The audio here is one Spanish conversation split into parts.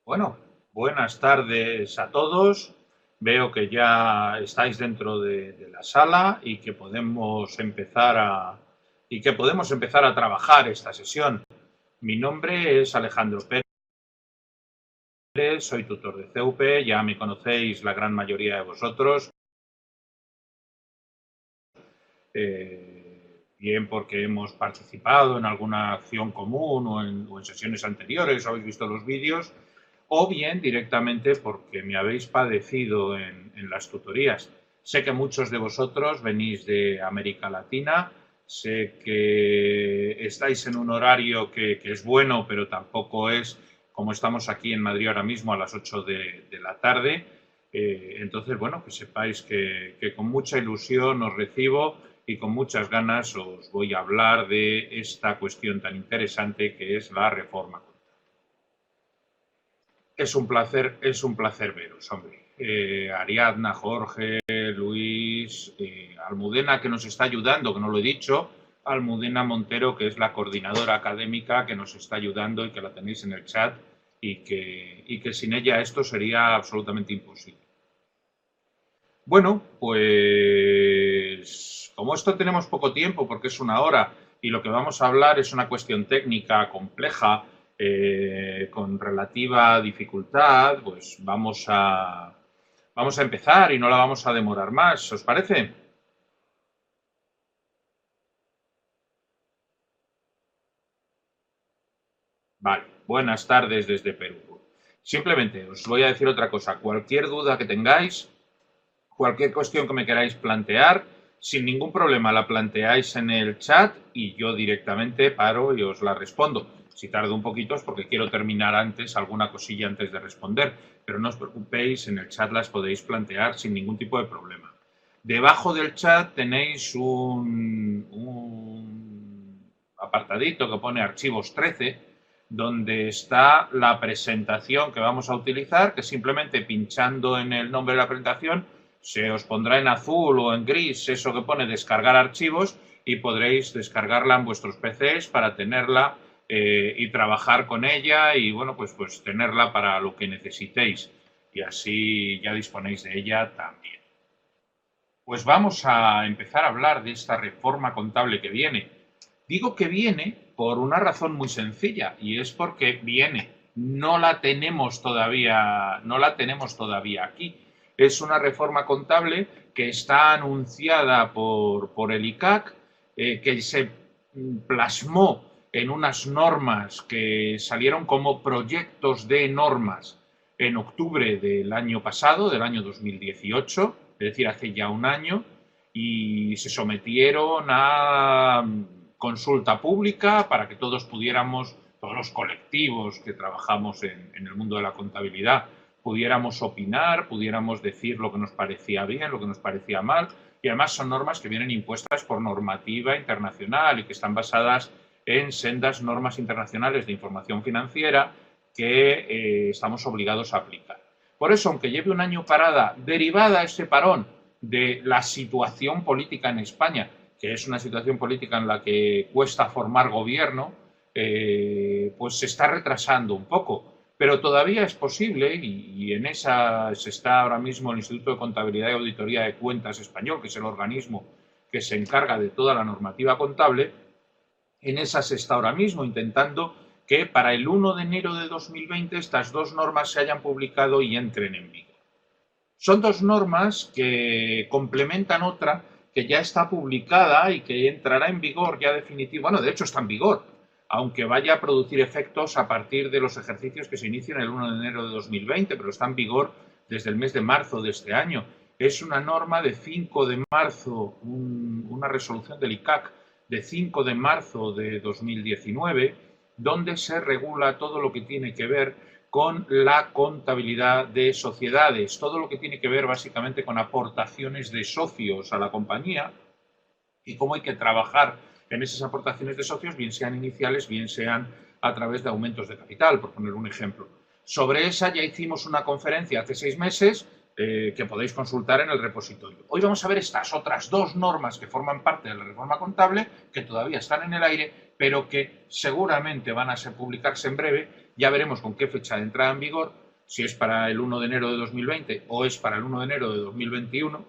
Bueno, buenas tardes a todos. Veo que ya estáis dentro de la sala y que podemos empezar a trabajar esta sesión. Mi nombre es Alejandro Pérez, soy tutor de CEUPE, ya me conocéis la gran mayoría de vosotros. Bien porque hemos participado en alguna acción común o en sesiones anteriores, habéis visto los vídeos, o bien directamente porque me habéis padecido en las tutorías. Sé que muchos de vosotros venís de América Latina, sé que estáis en un horario que es bueno, pero tampoco es como estamos aquí en Madrid ahora mismo a las 8 de la tarde. Entonces, bueno, que sepáis que con mucha ilusión os recibo y con muchas ganas os voy a hablar de esta cuestión tan interesante que es la reforma. Es un placer veros, hombre. Ariadna, Jorge, Luis, Almudena, que nos está ayudando, que no lo he dicho, Almudena Montero, que es la coordinadora académica, que nos está ayudando y que la tenéis en el chat y que sin ella esto sería absolutamente imposible. Bueno, pues como esto tenemos poco tiempo, porque es una hora, y lo que vamos a hablar es una cuestión técnica compleja, con relativa dificultad, pues vamos a empezar y no la vamos a demorar más. ¿Os parece? Vale, buenas tardes desde Perú. Simplemente os voy a decir otra cosa. Cualquier duda que tengáis, cualquier cuestión que me queráis plantear, sin ningún problema la planteáis en el chat y yo directamente paro y os la respondo. Si tardo un poquito es porque quiero terminar antes alguna cosilla antes de responder, pero no os preocupéis, en el chat las podéis plantear sin ningún tipo de problema. Debajo del chat tenéis un apartadito que pone archivos 13, donde está la presentación que vamos a utilizar, que simplemente pinchando en el nombre de la presentación se os pondrá en azul o en gris eso que pone descargar archivos y podréis descargarla en vuestros PCs para tenerla y trabajar con ella y bueno, pues tenerla para lo que necesitéis y así ya disponéis de ella también. Pues vamos a empezar a hablar de esta reforma contable que viene. Digo que viene por una razón muy sencilla y es porque viene. No la tenemos todavía aquí. Es una reforma contable que está anunciada por el ICAC, que se plasmó en unas normas que salieron como proyectos de normas en octubre del año pasado, del año 2018, es decir, hace ya un año, y se sometieron a consulta pública para que todos pudiéramos, todos los colectivos que trabajamos en el mundo de la contabilidad, pudiéramos opinar, pudiéramos decir lo que nos parecía bien, lo que nos parecía mal, y además son normas que vienen impuestas por normativa internacional y que están basadas en sendas normas internacionales de información financiera que estamos obligados a aplicar. Por eso, aunque lleve un año parada, derivada ese parón de la situación política en España, que es una situación política en la que cuesta formar gobierno, pues se está retrasando un poco. Pero todavía es posible, y en esa se está ahora mismo el Instituto de Contabilidad y Auditoría de Cuentas Español, que es el organismo que se encarga de toda la normativa contable, en esa se está ahora mismo intentando que para el 1 de enero de 2020 estas dos normas se hayan publicado y entren en vigor. Son dos normas que complementan otra que ya está publicada y que entrará en vigor ya definitivo. Bueno, de hecho está en vigor, aunque vaya a producir efectos a partir de los ejercicios que se inician el 1 de enero de 2020, pero está en vigor desde el mes de marzo de este año. Es una norma de 5 de marzo, una resolución del ICAC de 5 de marzo de 2019, donde se regula todo lo que tiene que ver con la contabilidad de sociedades, todo lo que tiene que ver básicamente con aportaciones de socios a la compañía y cómo hay que trabajar en esas aportaciones de socios, bien sean iniciales, bien sean a través de aumentos de capital, por poner un ejemplo. Sobre esa ya hicimos una conferencia hace 6 meses que podéis consultar en el repositorio. Hoy vamos a ver estas otras dos normas que forman parte de la reforma contable, que todavía están en el aire, pero que seguramente van a publicarse en breve Ya veremos con qué fecha de entrada en vigor, si es para el 1 de enero de 2020 o es para el 1 de enero de 2021,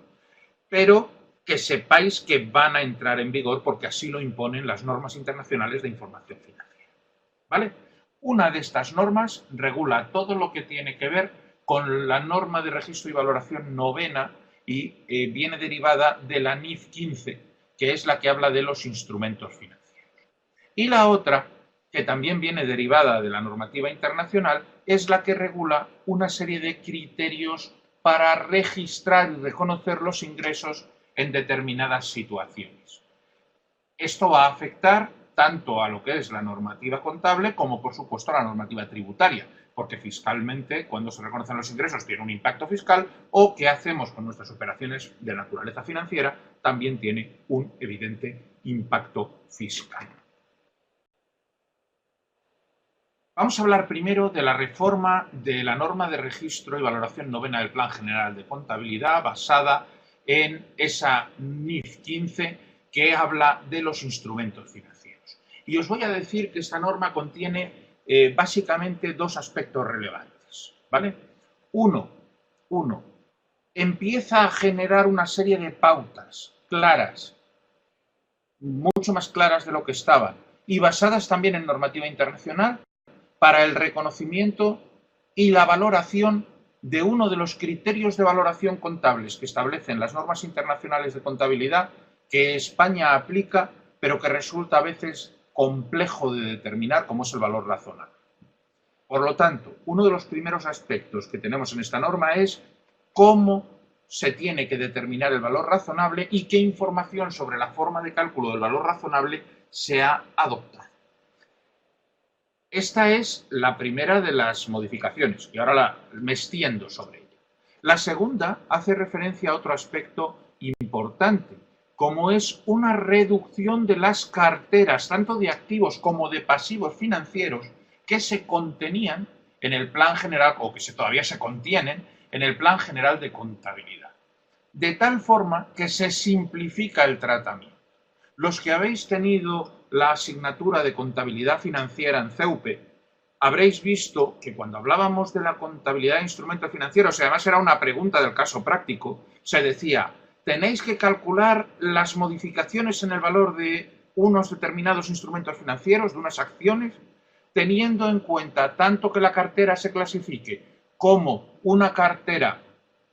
pero que sepáis que van a entrar en vigor porque así lo imponen las normas internacionales de información financiera. ¿Vale? Una de estas normas regula todo lo que tiene que ver con la norma de registro y valoración novena y viene derivada de la NIF 15, que es la que habla de los instrumentos financieros. Y la otra, que también viene derivada de la normativa internacional, es la que regula una serie de criterios para registrar y reconocer los ingresos en determinadas situaciones. Esto va a afectar tanto a lo que es la normativa contable como, por supuesto, a la normativa tributaria, porque fiscalmente, cuando se reconocen los ingresos, tiene un impacto fiscal, o qué hacemos con nuestras operaciones de naturaleza financiera, también tiene un evidente impacto fiscal. Vamos a hablar primero de la reforma de la norma de registro y valoración novena del Plan General de Contabilidad, basada en esa NIF 15 que habla de los instrumentos financieros. Y os voy a decir que esta norma contiene básicamente dos aspectos relevantes, ¿vale? Uno, empieza a generar una serie de pautas claras, mucho más claras de lo que estaban, y basadas también en normativa internacional, para el reconocimiento y la valoración de uno de los criterios de valoración contables que establecen las normas internacionales de contabilidad que España aplica, pero que resulta a veces complejo de determinar, como es el valor razonable. Por lo tanto, uno de los primeros aspectos que tenemos en esta norma es cómo se tiene que determinar el valor razonable y qué información sobre la forma de cálculo del valor razonable se ha adoptado. Esta es la primera de las modificaciones y ahora me extiendo sobre ella. La segunda hace referencia a otro aspecto importante, como es una reducción de las carteras, tanto de activos como de pasivos financieros, que se contenían en el Plan General, o que todavía se contienen en el Plan General de Contabilidad. De tal forma que se simplifica el tratamiento. Los que habéis tenido la asignatura de contabilidad financiera en CEUPE, habréis visto que cuando hablábamos de la contabilidad de instrumentos financieros, y además era una pregunta del caso práctico, se decía, tenéis que calcular las modificaciones en el valor de unos determinados instrumentos financieros, de unas acciones, teniendo en cuenta tanto que la cartera se clasifique como una cartera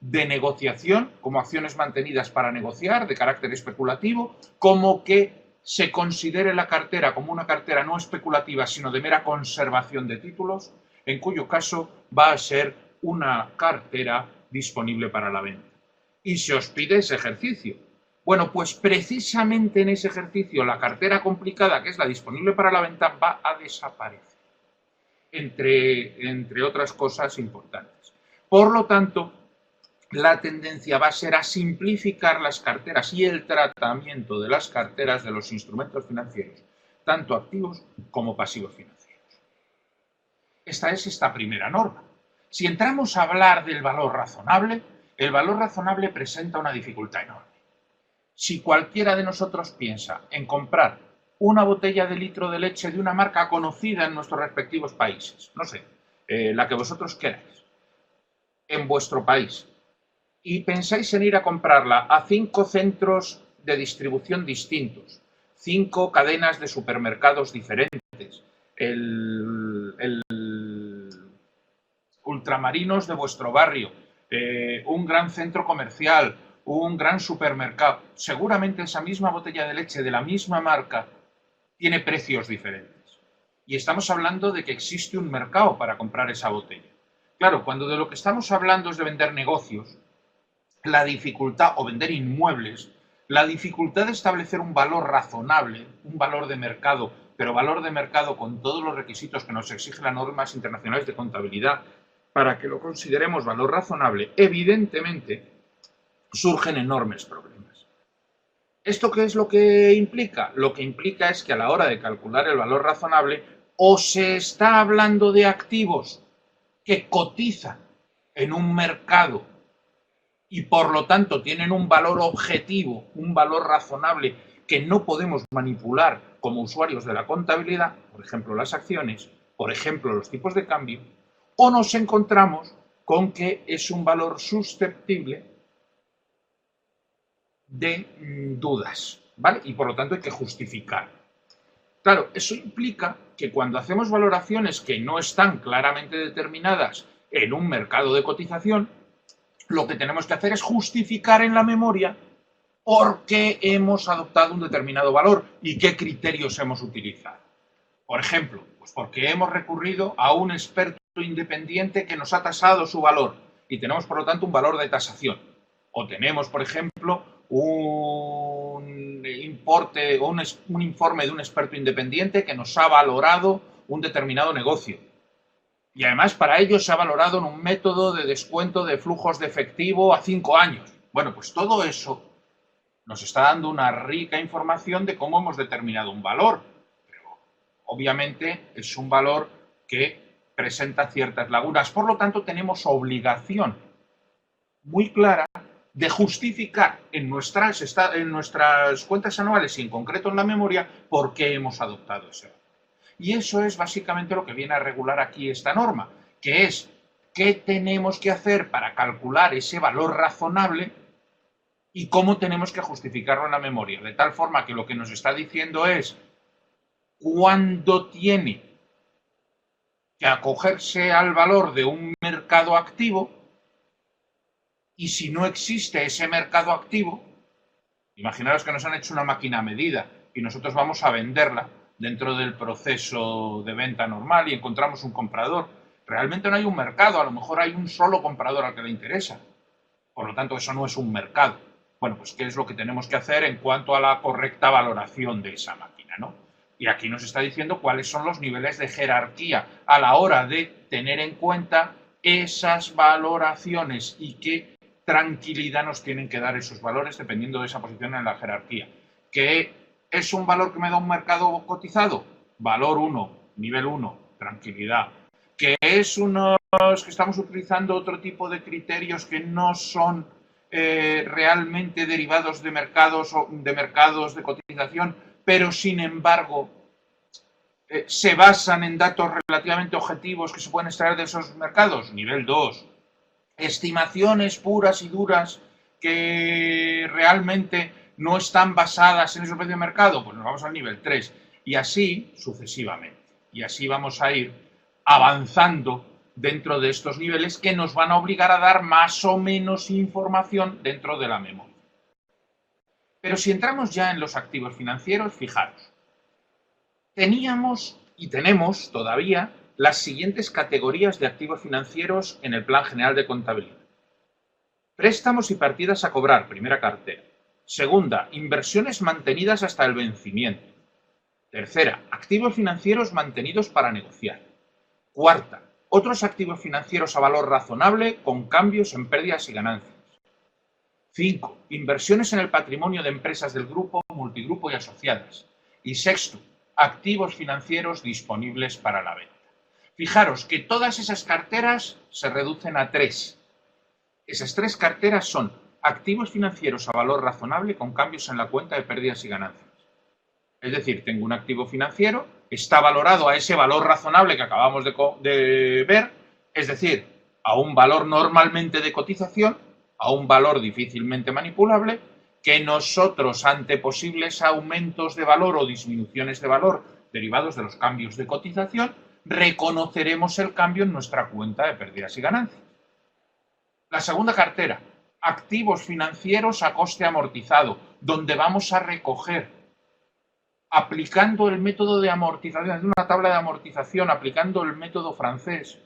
de negociación, como acciones mantenidas para negociar, de carácter especulativo, como que se considere la cartera como una cartera no especulativa, sino de mera conservación de títulos, en cuyo caso va a ser una cartera disponible para la venta. Y se os pide ese ejercicio. Bueno, pues precisamente en ese ejercicio la cartera complicada, que es la disponible para la venta, va a desaparecer, entre otras cosas importantes. Por lo tanto, la tendencia va a ser a simplificar las carteras y el tratamiento de las carteras de los instrumentos financieros, tanto activos como pasivos financieros. Esta es esta primera norma. Si entramos a hablar del valor razonable, el valor razonable presenta una dificultad enorme. Si cualquiera de nosotros piensa en comprar una botella de litro de leche de una marca conocida en nuestros respectivos países, no sé, la que vosotros queráis, en vuestro país, y pensáis en ir a comprarla a 5 centros de distribución distintos, 5 cadenas de supermercados diferentes, el Ultramarinos de vuestro barrio, un gran centro comercial, un gran supermercado, seguramente esa misma botella de leche de la misma marca tiene precios diferentes. Y estamos hablando de que existe un mercado para comprar esa botella. Claro, cuando de lo que estamos hablando es de vender negocios, la dificultad, o vender inmuebles, la dificultad de establecer un valor razonable, un valor de mercado, pero valor de mercado con todos los requisitos que nos exigen las normas internacionales de contabilidad para que lo consideremos valor razonable, evidentemente surgen enormes problemas. ¿Esto qué es lo que implica? Lo que implica es que a la hora de calcular el valor razonable o se está hablando de activos que cotizan en un mercado y por lo tanto tienen un valor objetivo, un valor razonable que no podemos manipular como usuarios de la contabilidad, por ejemplo las acciones, por ejemplo los tipos de cambio, o nos encontramos con que es un valor susceptible de dudas, ¿vale? Y por lo tanto hay que justificar. Claro, eso implica que cuando hacemos valoraciones que no están claramente determinadas en un mercado de cotización, lo que tenemos que hacer es justificar en la memoria por qué hemos adoptado un determinado valor y qué criterios hemos utilizado. Por ejemplo, pues porque hemos recurrido a un experto independiente que nos ha tasado su valor y tenemos por lo tanto un valor de tasación. O tenemos, por ejemplo, un informe de un experto independiente que nos ha valorado un determinado negocio. Y además para ello se ha valorado en un método de descuento de flujos de efectivo a 5 años. Bueno, pues todo eso nos está dando una rica información de cómo hemos determinado un valor. Pero obviamente es un valor que presenta ciertas lagunas. Por lo tanto, tenemos obligación muy clara de justificar en nuestras cuentas anuales y en concreto en la memoria por qué hemos adoptado ese valor. Y eso es básicamente lo que viene a regular aquí esta norma, que es qué tenemos que hacer para calcular ese valor razonable y cómo tenemos que justificarlo en la memoria. De tal forma que lo que nos está diciendo es cuándo tiene que acogerse al valor de un mercado activo y si no existe ese mercado activo, imaginaros que nos han hecho una máquina a medida y nosotros vamos a venderla dentro del proceso de venta normal y encontramos un comprador. Realmente no hay un mercado, a lo mejor hay un solo comprador al que le interesa. Por lo tanto, eso no es un mercado. Bueno, pues ¿qué es lo que tenemos que hacer en cuanto a la correcta valoración de esa máquina, ¿no? Y aquí nos está diciendo cuáles son los niveles de jerarquía a la hora de tener en cuenta esas valoraciones y qué tranquilidad nos tienen que dar esos valores dependiendo de esa posición en la jerarquía. ¿Qué es un valor que me da un mercado cotizado? Valor 1, nivel 1, tranquilidad. ¿Qué es unos que estamos utilizando otro tipo de criterios que no son realmente derivados de mercados de cotización, pero sin embargo se basan en datos relativamente objetivos que se pueden extraer de esos mercados? Nivel 2. Estimaciones puras y duras que realmente no están basadas en esos precios de mercado, pues nos vamos al nivel 3 y así sucesivamente. Y así vamos a ir avanzando dentro de estos niveles que nos van a obligar a dar más o menos información dentro de la memoria. Pero si entramos ya en los activos financieros, fijaros, teníamos y tenemos todavía las siguientes categorías de activos financieros en el Plan General de Contabilidad. Préstamos y partidas a cobrar, primera cartera. Segunda, inversiones mantenidas hasta el vencimiento. Tercera, activos financieros mantenidos para negociar. Cuarta, otros activos financieros a valor razonable con cambios en pérdidas y ganancias. 5. Inversiones en el patrimonio de empresas del grupo, multigrupo y asociadas. Y sexto, activos financieros disponibles para la venta. Fijaros que todas esas carteras se reducen a 3. Esas 3 carteras son activos financieros a valor razonable con cambios en la cuenta de pérdidas y ganancias. Es decir, tengo un activo financiero, está valorado a ese valor razonable que acabamos de ver, es decir, a un valor normalmente de cotización, a un valor difícilmente manipulable, que nosotros ante posibles aumentos de valor o disminuciones de valor derivados de los cambios de cotización, reconoceremos el cambio en nuestra cuenta de pérdidas y ganancias. La segunda cartera, activos financieros a coste amortizado, donde vamos a recoger, aplicando el método de amortización, una tabla de amortización, aplicando el método francés,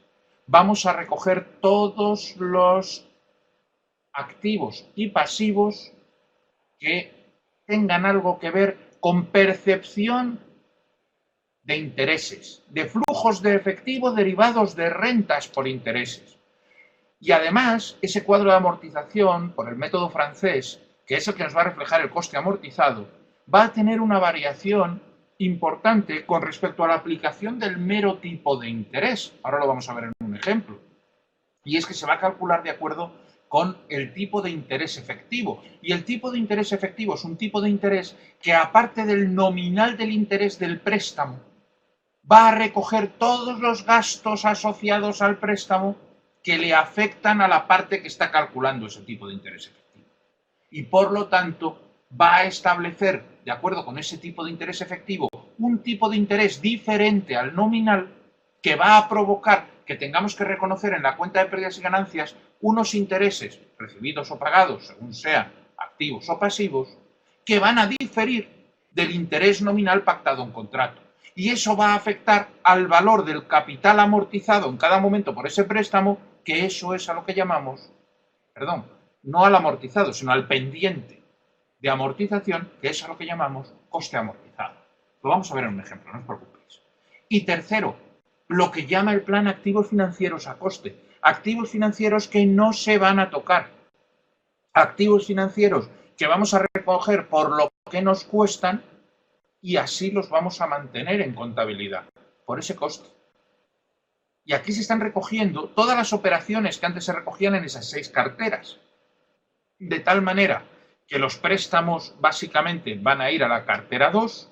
vamos a recoger todos los activos y pasivos que tengan algo que ver con percepción de intereses, de flujos de efectivo derivados de rentas por intereses. Y además, ese cuadro de amortización, por el método francés, que es el que nos va a reflejar el coste amortizado, va a tener una variación importante con respecto a la aplicación del mero tipo de interés. Ahora lo vamos a ver en un ejemplo. Y es que se va a calcular de acuerdo con el tipo de interés efectivo. Y el tipo de interés efectivo es un tipo de interés que, aparte del nominal del interés del préstamo, va a recoger todos los gastos asociados al préstamo que le afectan a la parte que está calculando ese tipo de interés efectivo. Y por lo tanto va a establecer, de acuerdo con ese tipo de interés efectivo, un tipo de interés diferente al nominal que va a provocar que tengamos que reconocer en la cuenta de pérdidas y ganancias unos intereses recibidos o pagados, según sean activos o pasivos, que van a diferir del interés nominal pactado en contrato. Y eso va a afectar al valor del capital amortizado en cada momento por ese préstamo, que eso es a lo que llamamos, perdón, no al amortizado, sino al pendiente de amortización, que es a lo que llamamos coste amortizado. Lo vamos a ver en un ejemplo, no os preocupéis. Y tercero, lo que llama el plan activos financieros a coste. Activos financieros que no se van a tocar. Activos financieros que vamos a recoger por lo que nos cuestan y así los vamos a mantener en contabilidad, por ese coste. Y aquí se están recogiendo todas las operaciones que antes se recogían en esas 6 carteras. De tal manera que los préstamos básicamente van a ir a la cartera 2,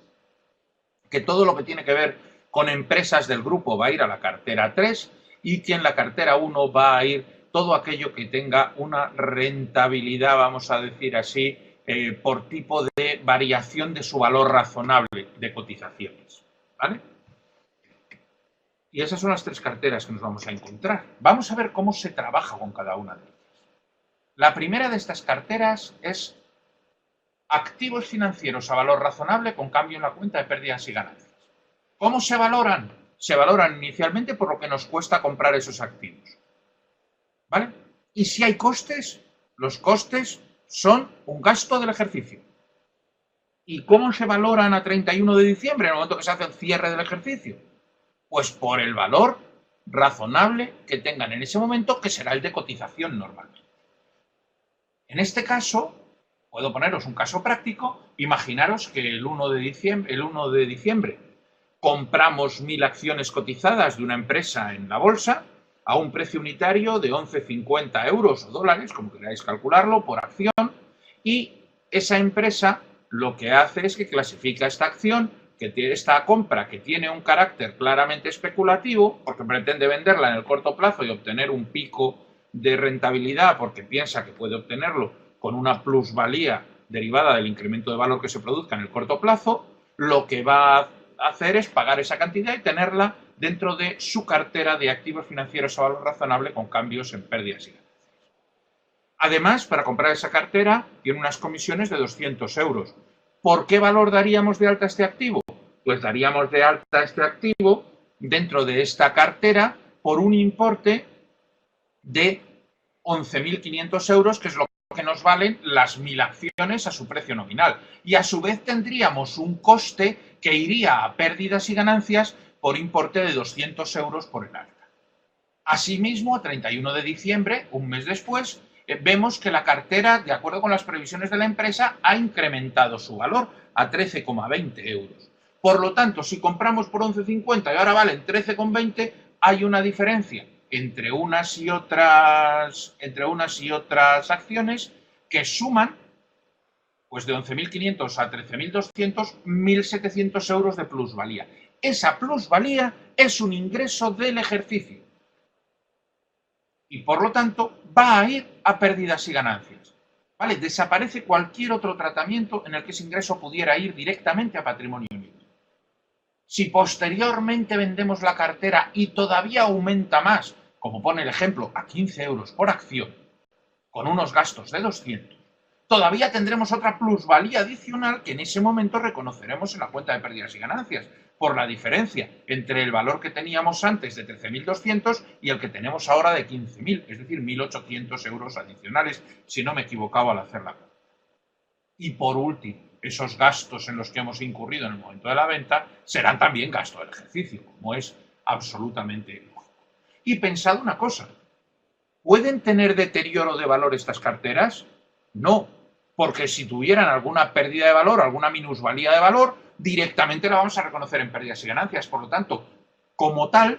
que todo lo que tiene que ver con empresas del grupo va a ir a la cartera 3 y que en la cartera 1 va a ir todo aquello que tenga una rentabilidad, vamos a decir así, por tipo de variación de su valor razonable de cotizaciones. ¿Vale? Y esas son las 3 carteras que nos vamos a encontrar. Vamos a ver cómo se trabaja con cada una de ellas. La primera de estas carteras es activos financieros a valor razonable con cambio en la cuenta de pérdidas y ganancias. ¿Cómo se valoran? Se valoran inicialmente por lo que nos cuesta comprar esos activos. ¿Vale? Y si hay costes, los costes son un gasto del ejercicio. ¿Y cómo se valoran a 31 de diciembre, en el momento que se hace el cierre del ejercicio? Pues por el valor razonable que tengan en ese momento, que será el de cotización normalmente. En este caso, puedo poneros un caso práctico. Imaginaros que el 1 de diciembre compramos 1.000 acciones cotizadas de una empresa en la bolsa a un precio unitario de 11,50 euros o dólares, como queráis calcularlo, por acción, y esa empresa lo que hace es que clasifica esta acción, esta compra que tiene un carácter claramente especulativo, porque pretende venderla en el corto plazo y obtener un pico de rentabilidad porque piensa que puede obtenerlo con una plusvalía derivada del incremento de valor que se produzca en el corto plazo, lo que va a hacer es pagar esa cantidad y tenerla dentro de su cartera de activos financieros a valor razonable con cambios en pérdidas y ganancias. Además, para comprar esa cartera tiene unas comisiones de 200 euros. ¿Por qué valor daríamos de alta este activo? Pues daríamos de alta este activo dentro de esta cartera por un importe de 11.500 euros, que es lo que nos valen las 1.000 acciones a su precio nominal. Y a su vez tendríamos un coste que iría a pérdidas y ganancias por importe de 200 euros por el alta. Asimismo, a 31 de diciembre, un mes después, vemos que la cartera, de acuerdo con las previsiones de la empresa, ha incrementado su valor a 13,20 euros. Por lo tanto, si compramos por 11,50 y ahora valen 13,20, hay una diferencia entre unas y otras acciones que suman, pues de 11.500 a 13.200, 1.700 euros de plusvalía. Esa plusvalía es un ingreso del ejercicio y por lo tanto va a ir a pérdidas y ganancias. ¿Vale? Desaparece cualquier otro tratamiento en el que ese ingreso pudiera ir directamente a patrimonio neto. Si posteriormente vendemos la cartera y todavía aumenta más, como pone el ejemplo, a 15 euros por acción, con unos gastos de 200, todavía tendremos otra plusvalía adicional que en ese momento reconoceremos en la cuenta de pérdidas y ganancias, por la diferencia entre el valor que teníamos antes de 13.200 y el que tenemos ahora de 15.000, es decir, 1.800 euros adicionales, si no me he equivocado al hacer la cuenta. Y por último, esos gastos en los que hemos incurrido en el momento de la venta serán también gasto del ejercicio, como es absolutamente lógico. Y pensad una cosa, ¿pueden tener deterioro de valor estas carteras? No, porque si tuvieran alguna pérdida de valor, alguna minusvalía de valor, directamente la vamos a reconocer en pérdidas y ganancias. Por lo tanto, como tal,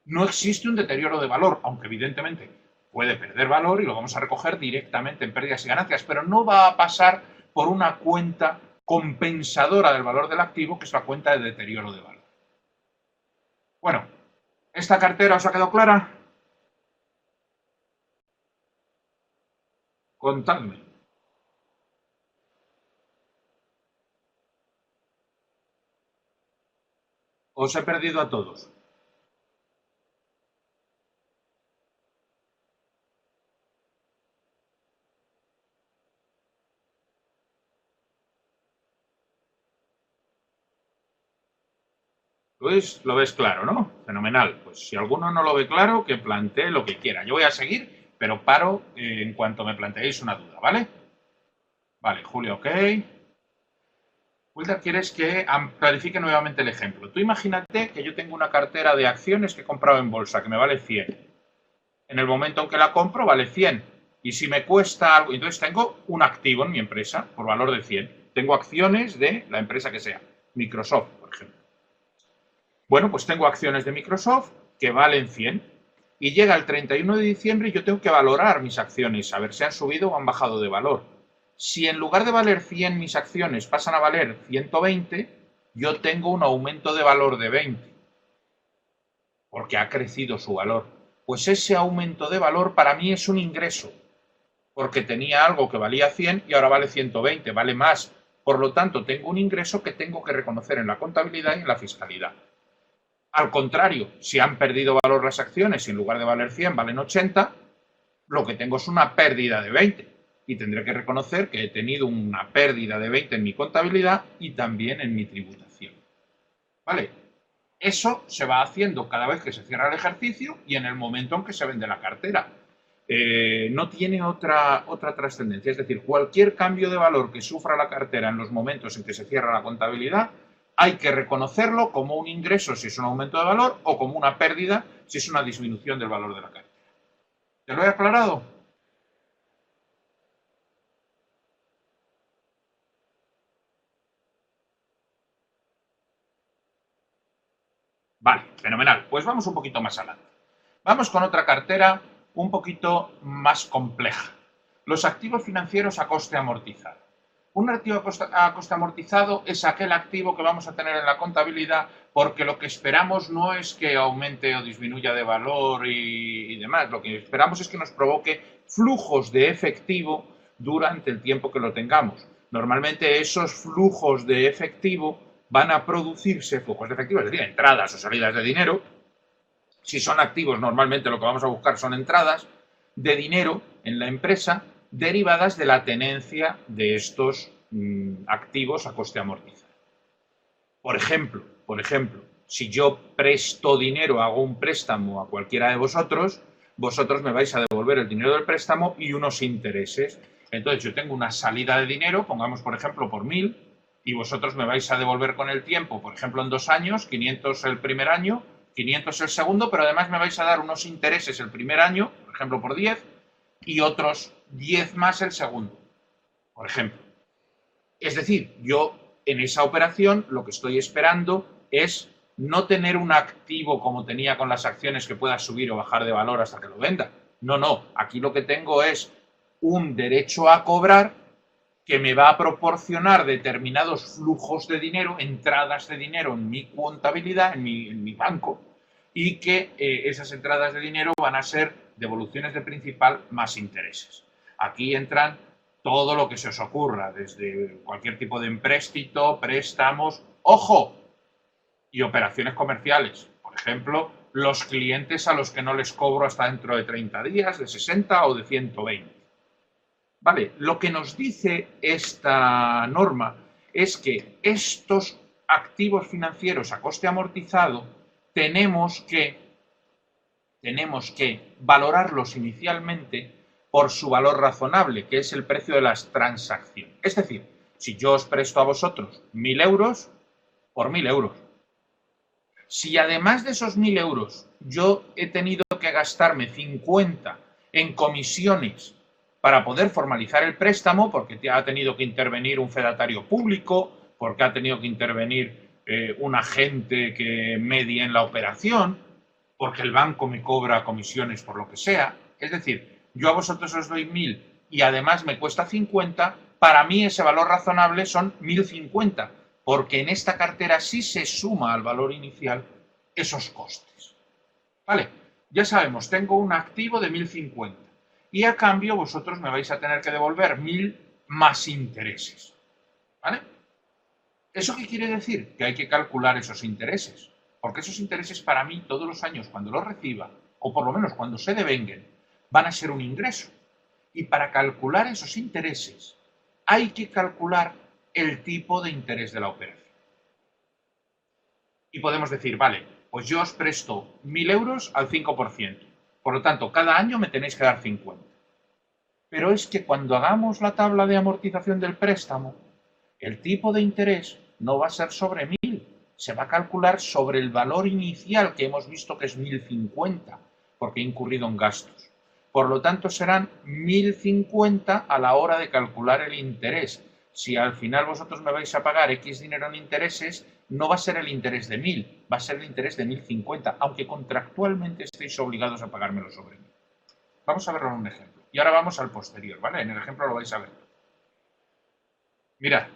no existe un deterioro de valor, aunque evidentemente puede perder valor y lo vamos a recoger directamente en pérdidas y ganancias, pero no va a pasar por una cuenta compensadora del valor del activo, que es la cuenta de deterioro de valor. Bueno, ¿esta cartera os ha quedado clara? Contadme. Os he perdido a todos. Luis, lo ves claro, ¿no? Fenomenal. Pues si alguno no lo ve claro, que plantee lo que quiera. Yo voy a seguir, pero paro en cuanto me planteéis una duda, ¿vale? Vale, Julio, ok. Wilder, ¿quieres que clarifique nuevamente el ejemplo? Tú imagínate que yo tengo una cartera de acciones que he comprado en bolsa, que me vale 100. En el momento en que la compro, vale 100. Y si me cuesta algo, entonces tengo un activo en mi empresa por valor de 100. Tengo acciones de la empresa que sea, Microsoft, por ejemplo. Bueno, pues tengo acciones de Microsoft que valen 100 y llega el 31 de diciembre y yo tengo que valorar mis acciones, a ver si han subido o han bajado de valor. Si en lugar de valer 100 mis acciones pasan a valer 120, yo tengo un aumento de valor de 20, porque ha crecido su valor. Pues ese aumento de valor para mí es un ingreso, porque tenía algo que valía 100 y ahora vale 120, vale más. Por lo tanto, tengo un ingreso que tengo que reconocer en la contabilidad y en la fiscalidad. Al contrario, si han perdido valor las acciones y en lugar de valer 100 valen 80, lo que tengo es una pérdida de 20 y tendré que reconocer que he tenido una pérdida de 20 en mi contabilidad y también en mi tributación. ¿Vale? Eso se va haciendo cada vez que se cierra el ejercicio y en el momento en que se vende la cartera. No tiene otra trascendencia. Es decir, cualquier cambio de valor que sufra la cartera en los momentos en que se cierra la contabilidad, hay que reconocerlo como un ingreso si es un aumento de valor o como una pérdida si es una disminución del valor de la cartera. ¿Te lo he aclarado? Vale, fenomenal. Pues vamos un poquito más adelante. Vamos con otra cartera un poquito más compleja. Los activos financieros a coste amortizado. Un activo a coste amortizado es aquel activo que vamos a tener en la contabilidad porque lo que esperamos no es que aumente o disminuya de valor y demás. Lo que esperamos es que nos provoque flujos de efectivo durante el tiempo que lo tengamos. Normalmente esos flujos de efectivo van a producirse, flujos de efectivo, es decir, entradas o salidas de dinero. Si son activos, normalmente lo que vamos a buscar son entradas de dinero en la empresa derivadas de la tenencia de estos activos a coste amortizado. Por ejemplo, si yo presto dinero, hago un préstamo a cualquiera de vosotros, vosotros me vais a devolver el dinero del préstamo y unos intereses. Entonces yo tengo una salida de dinero, pongamos por ejemplo por 1000, y vosotros me vais a devolver con el tiempo, por ejemplo en 2 años, 500 el primer año, 500 el segundo, pero además me vais a dar unos intereses el primer año, por ejemplo por 10, y otros 10 más el segundo, por ejemplo. Es decir, yo en esa operación lo que estoy esperando es no tener un activo como tenía con las acciones que pueda subir o bajar de valor hasta que lo venda. No, no, aquí lo que tengo es un derecho a cobrar que me va a proporcionar determinados flujos de dinero, entradas de dinero en mi contabilidad, en mi banco, y que esas entradas de dinero van a ser devoluciones de principal más intereses. Aquí entran todo lo que se os ocurra, desde cualquier tipo de empréstito, préstamos, ojo, y operaciones comerciales. Por ejemplo, los clientes a los que no les cobro hasta dentro de 30 días, de 60 o de 120. Vale, lo que nos dice esta norma es que estos activos financieros a coste amortizado tenemos que valorarlos inicialmente por su valor razonable, que es el precio de las transacciones. Es decir, si yo os presto a vosotros 1000 euros, por 1000 euros. Si además de esos 1000 euros yo he tenido que gastarme 50 en comisiones para poder formalizar el préstamo, porque ha tenido que intervenir un fedatario público, porque ha tenido que intervenir un agente que medie en la operación, porque el banco me cobra comisiones por lo que sea. Es decir, yo a vosotros os doy 1000 y además me cuesta 50, para mí ese valor razonable son 1050, porque en esta cartera sí se suma al valor inicial esos costes. ¿Vale? Ya sabemos, tengo un activo de 1050 y a cambio vosotros me vais a tener que devolver 1000 más intereses. ¿Vale? ¿Eso qué quiere decir? Que hay que calcular esos intereses. Porque esos intereses para mí todos los años cuando los reciba, o por lo menos cuando se devenguen, van a ser un ingreso. Y para calcular esos intereses hay que calcular el tipo de interés de la operación. Y podemos decir, vale, pues yo os presto 1000 euros al 5%. Por lo tanto, cada año me tenéis que dar 50. Pero es que cuando hagamos la tabla de amortización del préstamo, el tipo de interés no va a ser sobre 1000, se va a calcular sobre el valor inicial que hemos visto que es 1050, porque he incurrido en gastos. Por lo tanto, serán 1050 a la hora de calcular el interés. Si al final vosotros me vais a pagar X dinero en intereses, no va a ser el interés de 1000, va a ser el interés de 1050, aunque contractualmente estéis obligados a pagármelo sobre 1000. Vamos a verlo en un ejemplo. Y ahora vamos al posterior, ¿vale? En el ejemplo lo vais a ver. Mirad,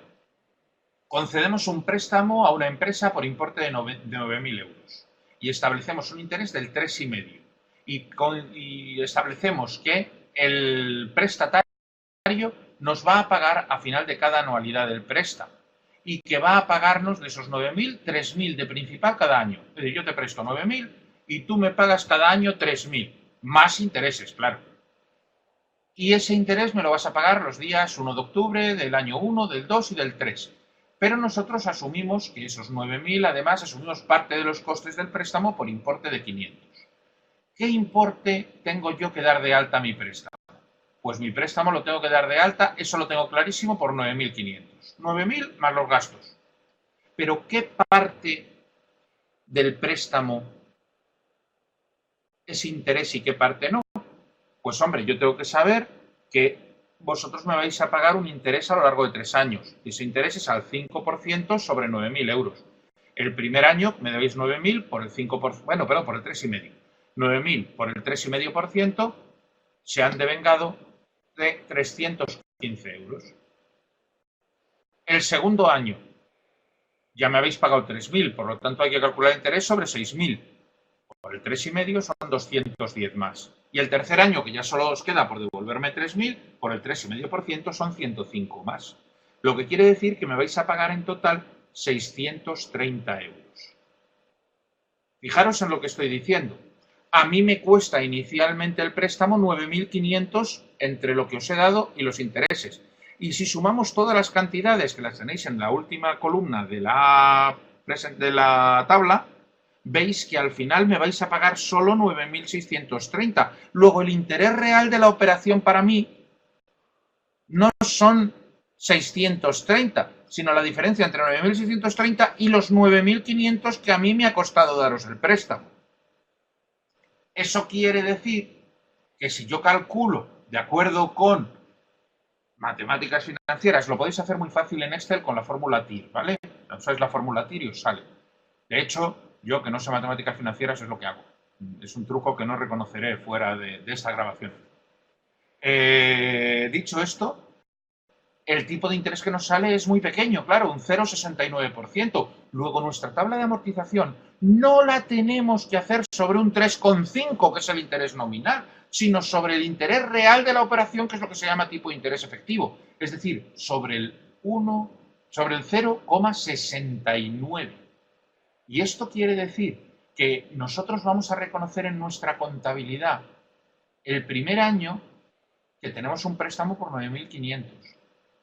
concedemos un préstamo a una empresa por importe de 9.000 euros y establecemos un interés del 3,5 y establecemos que el prestatario nos va a pagar a final de cada anualidad del préstamo y que va a pagarnos de esos 9.000, 3.000 de principal cada año. Es decir, yo te presto 9.000 y tú me pagas cada año 3.000, más intereses, claro. Y ese interés me lo vas a pagar los días 1 de octubre, del año 1, del 2 y del 3. Pero nosotros asumimos que esos 9.000, además, asumimos parte de los costes del préstamo por importe de 500. ¿Qué importe tengo yo que dar de alta a mi préstamo? Pues mi préstamo lo tengo que dar de alta, eso lo tengo clarísimo, por 9.500. 9.000 más los gastos. Pero ¿qué parte del préstamo es interés y qué parte no? Pues hombre, yo tengo que saber que vosotros me vais a pagar un interés a lo largo de 3 años. Y ese interés es al 5% sobre 9.000 euros. El primer año me debéis 9.000 por el 5%, bueno, perdón, por el 3,5. 9.000 por el 3,5% se han devengado de 315 euros. El segundo año ya me habéis pagado 3.000, por lo tanto hay que calcular el interés sobre 6.000. Por el 3,5 son 210 más. Y el tercer año, que ya solo os queda por devolverme 3.000, por el 3,5% son 105 más. Lo que quiere decir que me vais a pagar en total 630 euros. Fijaros en lo que estoy diciendo. A mí me cuesta inicialmente el préstamo 9.500 entre lo que os he dado y los intereses. Y si sumamos todas las cantidades que las tenéis en la última columna de la tabla, veis que al final me vais a pagar solo 9.630. Luego el interés real de la operación para mí no son 630, sino la diferencia entre 9.630 y los 9.500 que a mí me ha costado daros el préstamo. Eso quiere decir que si yo calculo de acuerdo con matemáticas financieras, lo podéis hacer muy fácil en Excel con la fórmula TIR, ¿vale? Usáis la fórmula TIR y os sale. De hecho, yo que no sé matemáticas financieras es lo que hago. Es un truco que no reconoceré fuera de esta grabación. Dicho esto, el tipo de interés que nos sale es muy pequeño, claro, un 0,69%. Luego nuestra tabla de amortización no la tenemos que hacer sobre un 3,5, que es el interés nominal, sino sobre el interés real de la operación, que es lo que se llama tipo de interés efectivo. Es decir, sobre el 0,69. Y esto quiere decir que nosotros vamos a reconocer en nuestra contabilidad el primer año que tenemos un préstamo por 9.500,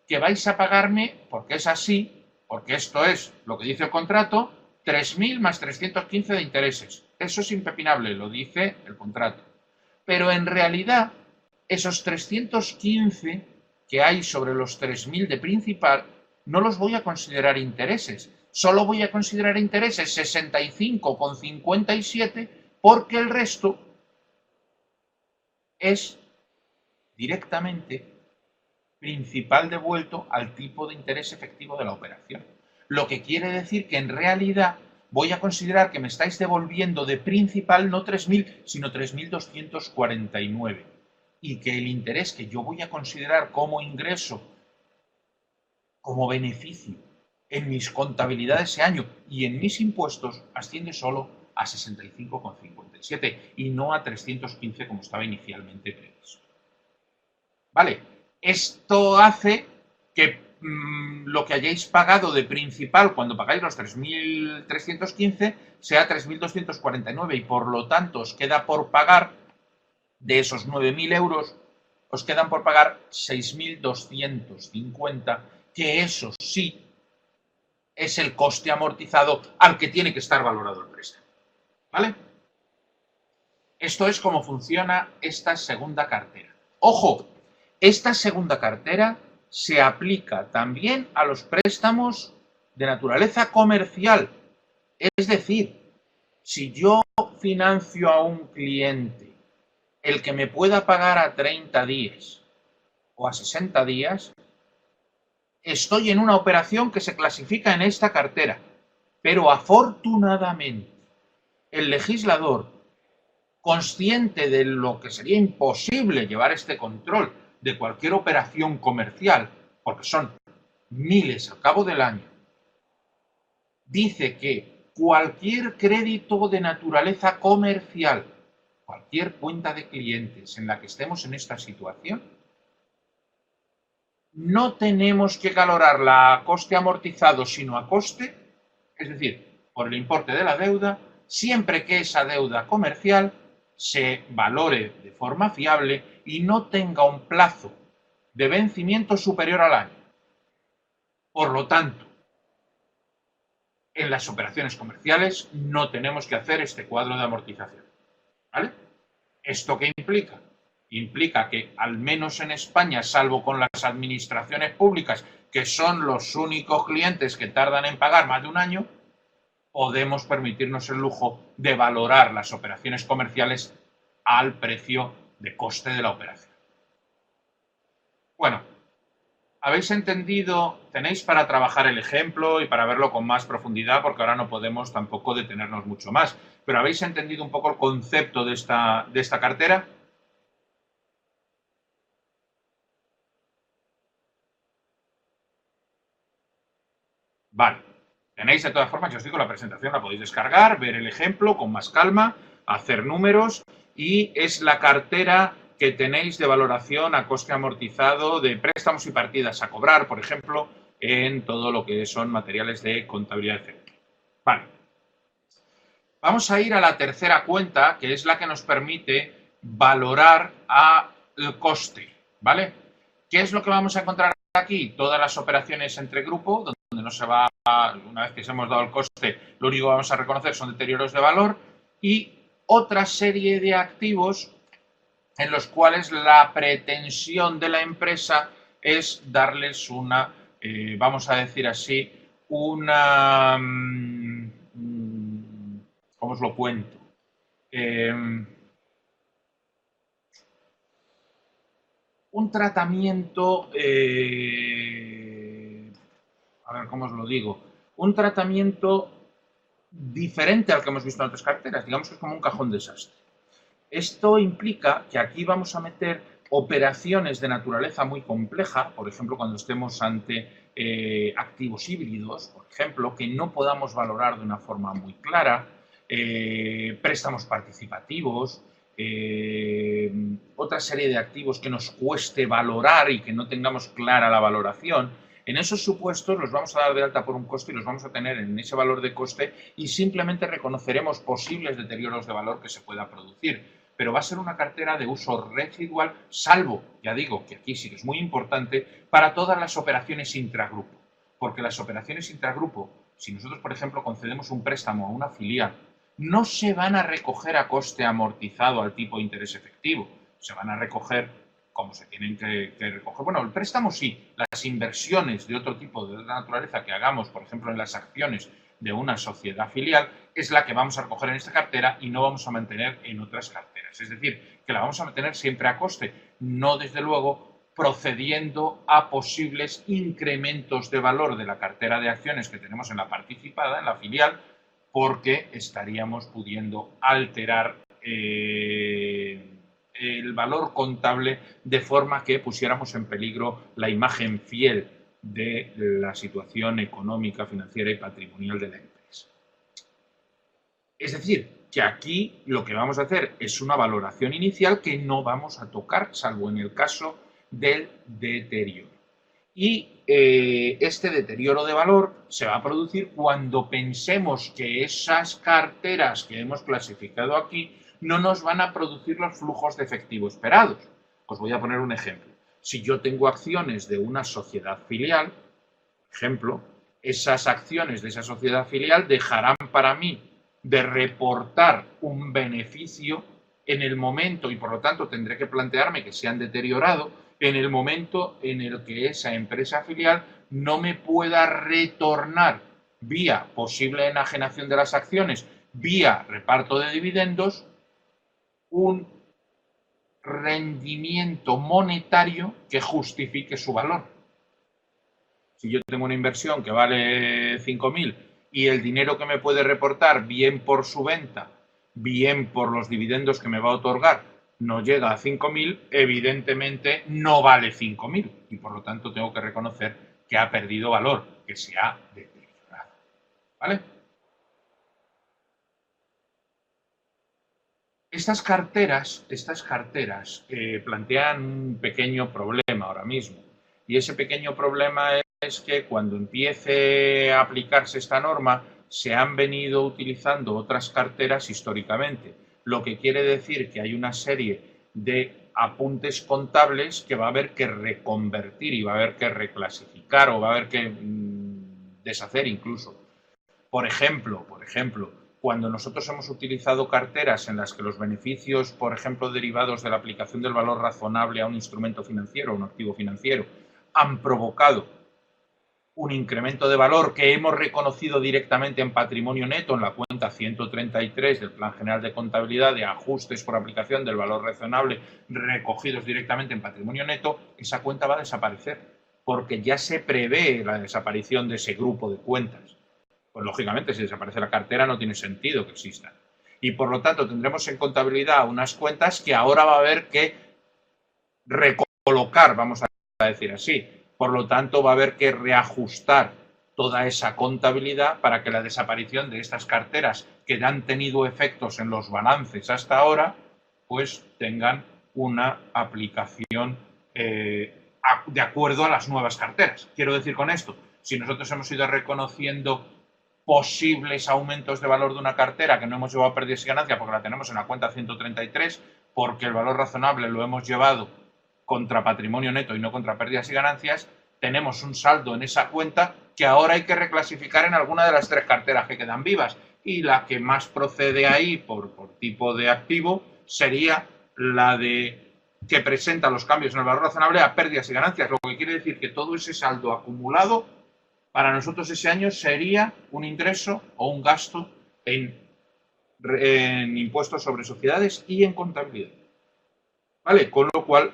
que vais a pagarme, porque es así, porque esto es lo que dice el contrato, 3.000 más 315 de intereses. Eso es impepinable, lo dice el contrato. Pero en realidad, esos 315 que hay sobre los 3.000 de principal, no los voy a considerar intereses. Solo voy a considerar intereses 65,57 porque el resto es directamente principal devuelto al tipo de interés efectivo de la operación. Lo que quiere decir que en realidad voy a considerar que me estáis devolviendo de principal no 3.000, sino 3.249. Y que el interés que yo voy a considerar como ingreso, como beneficio, en mis contabilidades ese año y en mis impuestos, asciende solo a 65,57 y no a 315 como estaba inicialmente previsto. ¿Vale? Esto hace que lo que hayáis pagado de principal cuando pagáis los 3.315 sea 3.249 y por lo tanto os queda por pagar, de esos 9.000 euros, os quedan por pagar 6.250, que eso sí es el coste amortizado al que tiene que estar valorado el préstamo. ¿Vale? Esto es cómo funciona esta segunda cartera. ¡Ojo! Esta segunda cartera se aplica también a los préstamos de naturaleza comercial. Es decir, si yo financio a un cliente el que me pueda pagar a 30 días o a 60 días, estoy en una operación que se clasifica en esta cartera. Pero afortunadamente, el legislador, consciente de lo que sería imposible llevar este control de cualquier operación comercial, porque son miles al cabo del año, dice que cualquier crédito de naturaleza comercial, cualquier cuenta de clientes en la que estemos en esta situación, no tenemos que valorarla a coste amortizado, sino a coste, es decir, por el importe de la deuda, siempre que esa deuda comercial se valore de forma fiable y no tenga un plazo de vencimiento superior al año. Por lo tanto, en las operaciones comerciales no tenemos que hacer este cuadro de amortización. ¿Vale? ¿Esto qué implica? Implica que, al menos en España, salvo con las administraciones públicas, que son los únicos clientes que tardan en pagar más de un año, podemos permitirnos el lujo de valorar las operaciones comerciales al precio de coste de la operación. Bueno, ¿habéis entendido? Tenéis para trabajar el ejemplo y para verlo con más profundidad, porque ahora no podemos tampoco detenernos mucho más. Pero ¿habéis entendido un poco el concepto de esta cartera? Vale. Tenéis de todas formas, yo os digo, la presentación la podéis descargar, ver el ejemplo con más calma, hacer números y es la cartera que tenéis de valoración a coste amortizado de préstamos y partidas a cobrar, por ejemplo, en todo lo que son materiales de contabilidad efectiva. Vale. Vamos a ir a la tercera cuenta, que es la que nos permite valorar el coste, ¿vale? ¿Qué es lo que vamos a encontrar aquí? Todas las operaciones entre grupo, donde no se va, una vez que se hemos dado el coste, lo único que vamos a reconocer son deterioros de valor y otra serie de activos en los cuales la pretensión de la empresa es darles una, vamos a decir así, una... ¿cómo os lo cuento? Un tratamiento, a ver cómo os lo digo, un tratamiento diferente al que hemos visto en otras carteras, digamos que es como un cajón desastre. Esto implica que aquí vamos a meter operaciones de naturaleza muy compleja, por ejemplo, cuando estemos ante activos híbridos, por ejemplo, que no podamos valorar de una forma muy clara, préstamos participativos, otra serie de activos que nos cueste valorar y que no tengamos clara la valoración. En esos supuestos los vamos a dar de alta por un coste y los vamos a tener en ese valor de coste y simplemente reconoceremos posibles deterioros de valor que se pueda producir. Pero va a ser una cartera de uso residual, salvo, ya digo, que aquí sí que es muy importante, para todas las operaciones intragrupo. Porque las operaciones intragrupo, si nosotros, por ejemplo, concedemos un préstamo a una filial, no se van a recoger a coste amortizado al tipo de interés efectivo, se van a recoger como se tienen que recoger. Bueno, el préstamo sí, las inversiones de otro tipo de naturaleza que hagamos, por ejemplo, en las acciones de una sociedad filial, es la que vamos a recoger en esta cartera y no vamos a mantener en otras carteras. Es decir, que la vamos a mantener siempre a coste, no desde luego procediendo a posibles incrementos de valor de la cartera de acciones que tenemos en la participada, en la filial, porque estaríamos pudiendo alterar el valor contable de forma que pusiéramos en peligro la imagen fiel de la situación económica, financiera y patrimonial de la empresa. Es decir, que aquí lo que vamos a hacer es una valoración inicial que no vamos a tocar, salvo en el caso del deterioro. Y este deterioro de valor se va a producir cuando pensemos que esas carteras que hemos clasificado aquí no nos van a producir los flujos de efectivo esperados. Os voy a poner un ejemplo. Si yo tengo acciones de una sociedad filial, ejemplo, esas acciones de esa sociedad filial dejarán para mí de reportar un beneficio en el momento, y por lo tanto tendré que plantearme que se han deteriorado, en el momento en el que esa empresa filial no me pueda retornar vía posible enajenación de las acciones, vía reparto de dividendos, un rendimiento monetario que justifique su valor. Si yo tengo una inversión que vale 5.000 y el dinero que me puede reportar, bien por su venta, bien por los dividendos que me va a otorgar, no llega a 5.000, evidentemente no vale 5.000 y por lo tanto tengo que reconocer que ha perdido valor, que se ha deteriorado. ¿Vale? Estas carteras plantean un pequeño problema ahora mismo. Y ese pequeño problema es que cuando empiece a aplicarse esta norma, se han venido utilizando otras carteras históricamente, lo que quiere decir que hay una serie de apuntes contables que va a haber que reconvertir y va a haber que reclasificar o va a haber que deshacer incluso. Por ejemplo, cuando nosotros hemos utilizado carteras en las que los beneficios, por ejemplo, derivados de la aplicación del valor razonable a un instrumento financiero, a un activo financiero, han provocado un incremento de valor que hemos reconocido directamente en patrimonio neto en la cuenta 133 del Plan General de Contabilidad de ajustes por aplicación del valor razonable recogidos directamente en patrimonio neto, esa cuenta va a desaparecer porque ya se prevé la desaparición de ese grupo de cuentas. Pues lógicamente, si desaparece la cartera no tiene sentido que exista. Y por lo tanto tendremos en contabilidad unas cuentas que ahora va a haber que recolocar, vamos a decir así. Por lo tanto, va a haber que reajustar toda esa contabilidad para que la desaparición de estas carteras que han tenido efectos en los balances hasta ahora, pues tengan una aplicación de acuerdo a las nuevas carteras. Quiero decir con esto, si nosotros hemos ido reconociendo posibles aumentos de valor de una cartera que no hemos llevado a pérdidas y ganancias porque la tenemos en la cuenta 133, porque el valor razonable lo hemos llevado contra patrimonio neto y no contra pérdidas y ganancias, tenemos un saldo en esa cuenta que ahora hay que reclasificar en alguna de las tres carteras que quedan vivas. Y la que más procede ahí por tipo de activo sería la de que presenta los cambios en el valor razonable a pérdidas y ganancias, lo que quiere decir que todo ese saldo acumulado para nosotros ese año sería un ingreso o un gasto en impuestos sobre sociedades y en contabilidad. ¿Vale? Con lo cual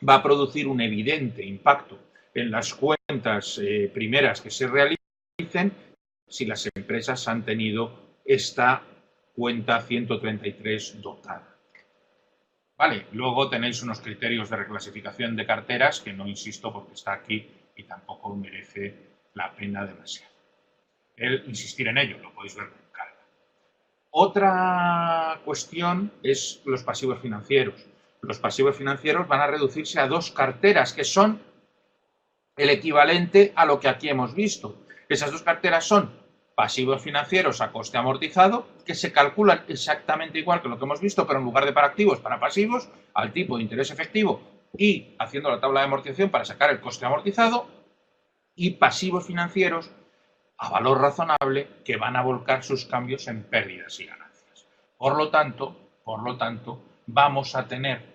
va a producir un evidente impacto en las cuentas primeras que se realicen si las empresas han tenido esta cuenta 133 dotada. Vale, luego tenéis unos criterios de reclasificación de carteras que no insisto porque está aquí y tampoco merece la pena demasiado. El insistir en ello, lo podéis ver con calma. Otra cuestión es los pasivos financieros. Los pasivos financieros van a reducirse a dos carteras que son el equivalente a lo que aquí hemos visto. Esas dos carteras son pasivos financieros a coste amortizado, que se calculan exactamente igual que lo que hemos visto, pero en lugar de para activos, para pasivos, al tipo de interés efectivo y haciendo la tabla de amortización para sacar el coste amortizado, y pasivos financieros a valor razonable que van a volcar sus cambios en pérdidas y ganancias. Por lo tanto, vamos a tener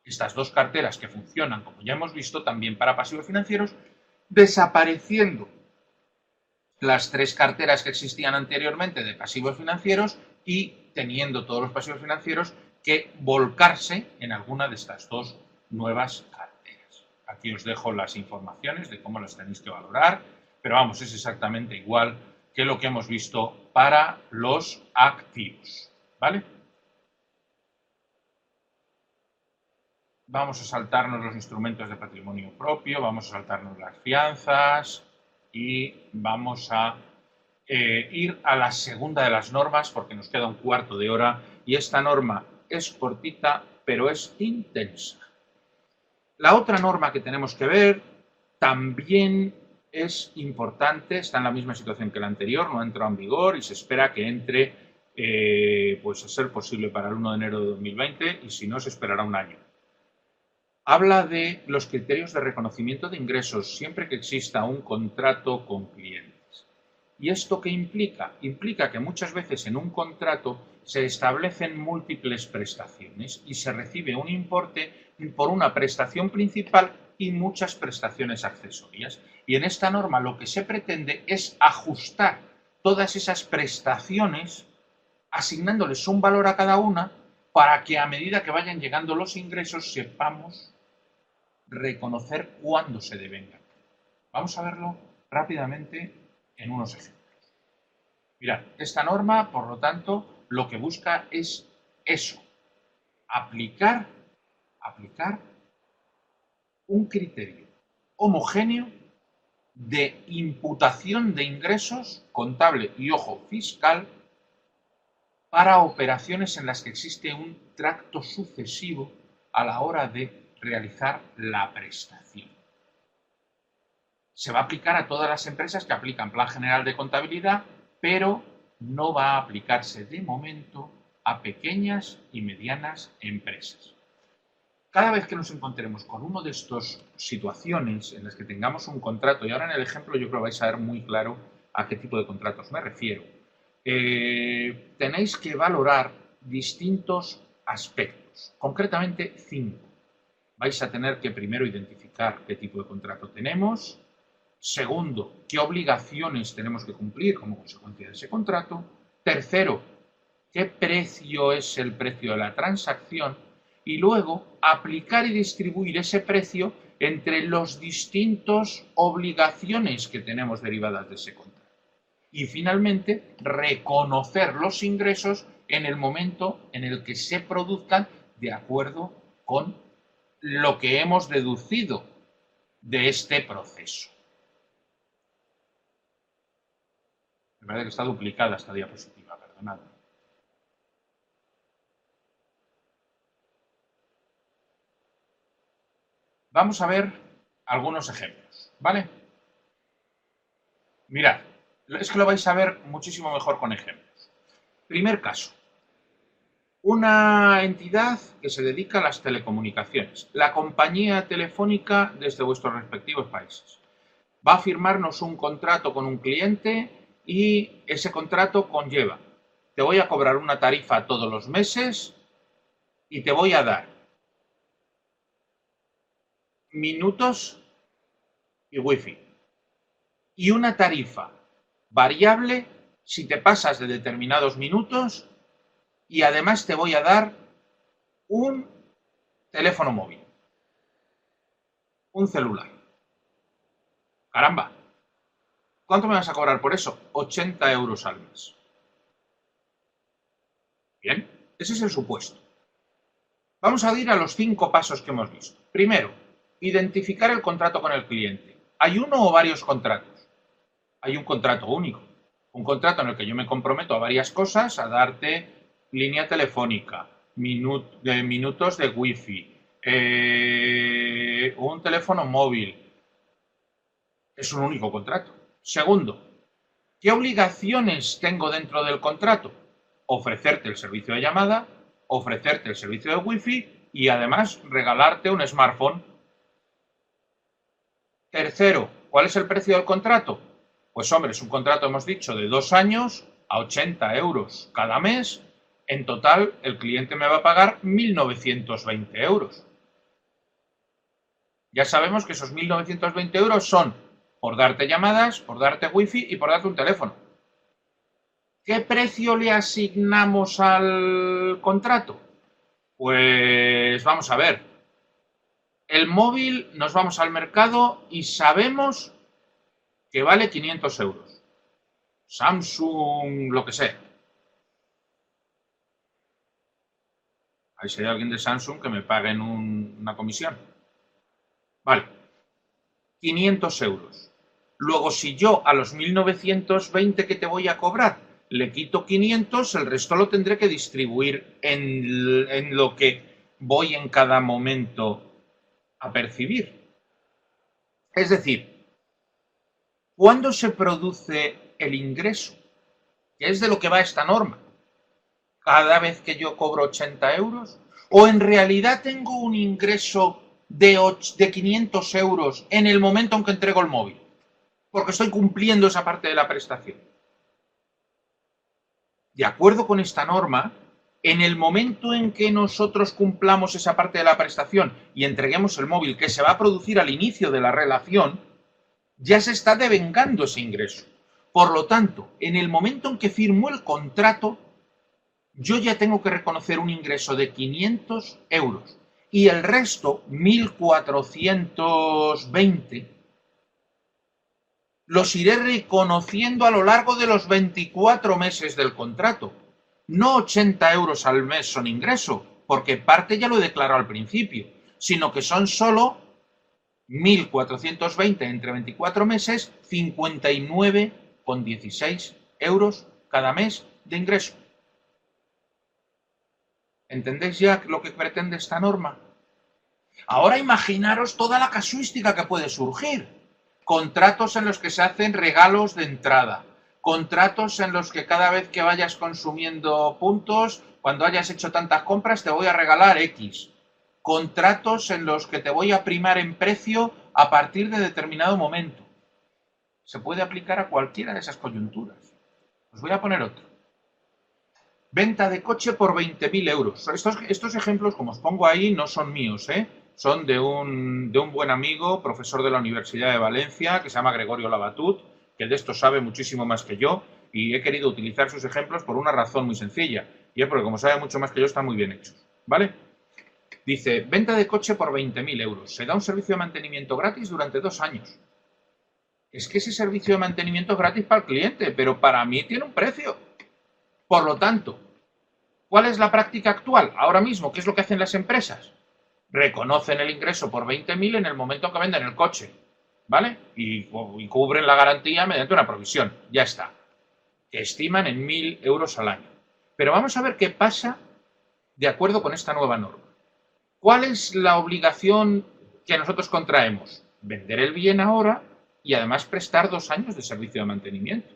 estas dos carteras que funcionan, como ya hemos visto, también para pasivos financieros, desapareciendo las tres carteras que existían anteriormente de pasivos financieros y teniendo todos los pasivos financieros que volcarse en alguna de estas dos nuevas carteras. Aquí os dejo las informaciones de cómo las tenéis que valorar, pero vamos, es exactamente igual que lo que hemos visto para los activos, ¿vale? Vamos a saltarnos los instrumentos de patrimonio propio, vamos a saltarnos las fianzas y vamos a ir a la segunda de las normas porque nos queda un cuarto de hora y esta norma es cortita pero es intensa. La otra norma que tenemos que ver también es importante, está en la misma situación que la anterior, no ha entrado en vigor y se espera que entre, pues a ser posible para el 1 de enero de 2020 y si no se esperará un año. Habla de los criterios de reconocimiento de ingresos siempre que exista un contrato con clientes. ¿Y esto qué implica? Implica que muchas veces en un contrato se establecen múltiples prestaciones y se recibe un importe por una prestación principal y muchas prestaciones accesorias. Y en esta norma lo que se pretende es ajustar todas esas prestaciones asignándoles un valor a cada una para que a medida que vayan llegando los ingresos sepamos reconocer cuándo se devengan. Vamos a verlo rápidamente en unos ejemplos. Mirad, esta norma, por lo tanto, lo que busca es eso, aplicar un criterio homogéneo de imputación de ingresos contable y, ojo, fiscal para operaciones en las que existe un tracto sucesivo a la hora de realizar la prestación. Se va a aplicar a todas las empresas que aplican Plan General de Contabilidad, pero no va a aplicarse de momento a pequeñas y medianas empresas. Cada vez que nos encontremos con una de estas situaciones en las que tengamos un contrato, y ahora en el ejemplo yo creo que vais a ver muy claro a qué tipo de contratos me refiero, tenéis que valorar distintos aspectos, concretamente 5. Vais a tener que primero identificar qué tipo de contrato tenemos, segundo, qué obligaciones tenemos que cumplir como consecuencia de ese contrato, tercero, qué precio es el precio de la transacción y luego aplicar y distribuir ese precio entre los distintos obligaciones que tenemos derivadas de ese contrato. Y finalmente, reconocer los ingresos en el momento en el que se produzcan de acuerdo con lo que hemos deducido de este proceso. Me parece que está duplicada esta diapositiva, perdonadme. Vamos a ver algunos ejemplos, ¿vale? Mirad, es que lo vais a ver muchísimo mejor con ejemplos. Primer caso. Una entidad que se dedica a las telecomunicaciones, la compañía telefónica desde vuestros respectivos países. Va a firmarnos un contrato con un cliente y ese contrato conlleva, te voy a cobrar una tarifa todos los meses y te voy a dar minutos y wifi. Y una tarifa variable si te pasas de determinados minutos y además te voy a dar un teléfono móvil, un celular. Caramba, ¿cuánto me vas a cobrar por eso? 80 euros al mes. Bien, ese es el supuesto. Vamos a ir a los 5 pasos que hemos visto. Primero, identificar el contrato con el cliente. ¿Hay uno o varios contratos? Hay un contrato único. Un contrato en el que yo me comprometo a varias cosas, a darte línea telefónica, minutos de wifi, un teléfono móvil. Es un único contrato. Segundo, ¿qué obligaciones tengo dentro del contrato? Ofrecerte el servicio de llamada, ofrecerte el servicio de wifi y además regalarte un smartphone. Tercero, ¿cuál es el precio del contrato? Pues hombre, es un contrato, hemos dicho, de 2 años a 80 euros cada mes. En total, el cliente me va a pagar 1.920 euros. Ya sabemos que esos 1.920 euros son por darte llamadas, por darte wifi y por darte un teléfono. ¿Qué precio le asignamos al contrato? Pues vamos a ver. El móvil, nos vamos al mercado y sabemos que vale 500 euros. Samsung, lo que sea. Ahí si hay alguien de Samsung que me paguen una comisión. Vale. 500 euros. Luego, si yo a los 1920 que te voy a cobrar le quito 500, el resto lo tendré que distribuir en lo que voy en cada momento a percibir. Es decir, ¿cuándo se produce el ingreso? Que es de lo que va esta norma. ¿Cada vez que yo cobro 80 euros? ¿O en realidad tengo un ingreso de 500 euros en el momento en que entrego el móvil? Porque estoy cumpliendo esa parte de la prestación. De acuerdo con esta norma, en el momento en que nosotros cumplamos esa parte de la prestación y entreguemos el móvil, que se va a producir al inicio de la relación, ya se está devengando ese ingreso. Por lo tanto, en el momento en que firmo el contrato, yo ya tengo que reconocer un ingreso de 500 euros y el resto, 1420, los iré reconociendo a lo largo de los 24 meses del contrato. No 80 euros al mes son ingreso, porque parte ya lo he declarado al principio, sino que son solo 1.420 entre 24 meses, 59,16 euros cada mes de ingreso. ¿Entendéis ya lo que pretende esta norma? Ahora imaginaros toda la casuística que puede surgir. Contratos en los que se hacen regalos de entrada. Contratos en los que cada vez que vayas consumiendo puntos, cuando hayas hecho tantas compras, te voy a regalar X. Contratos en los que te voy a primar en precio a partir de determinado momento. Se puede aplicar a cualquiera de esas coyunturas. Os voy a poner otro. Venta de coche por 20.000 euros. Estos ejemplos, como os pongo ahí, no son míos, son de un buen amigo, profesor de la Universidad de Valencia, que se llama Gregorio Labatut, que de esto sabe muchísimo más que yo, y he querido utilizar sus ejemplos por una razón muy sencilla, y es porque como sabe mucho más que yo, están muy bien hechos, ¿vale? Dice, venta de coche por 20.000 euros. Se da un servicio de mantenimiento gratis durante 2 años. Es que ese servicio de mantenimiento es gratis para el cliente, pero para mí tiene un precio. Por lo tanto, ¿cuál es la práctica actual? Ahora mismo, ¿qué es lo que hacen las empresas? Reconocen el ingreso por 20.000 en el momento que venden el coche, ¿vale? Y cubren la garantía mediante una provisión. Ya está. Que estiman en 1.000 euros al año. Pero vamos a ver qué pasa de acuerdo con esta nueva norma. ¿Cuál es la obligación que nosotros contraemos? Vender el bien ahora y además prestar 2 años de servicio de mantenimiento.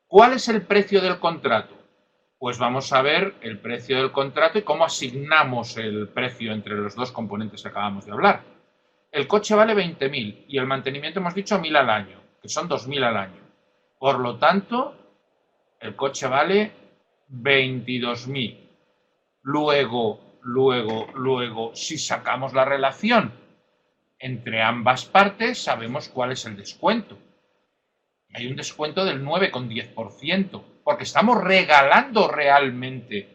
¿Cuál es el precio del contrato? Pues vamos a ver el precio del contrato y cómo asignamos el precio entre los dos componentes que acabamos de hablar. El coche vale 20.000 y el mantenimiento hemos dicho 1.000 al año, que son 2.000 al año. Por lo tanto, el coche vale 22.000. Luego, si sacamos la relación entre ambas partes, sabemos cuál es el descuento. Hay un descuento del 9,10%, porque estamos regalando realmente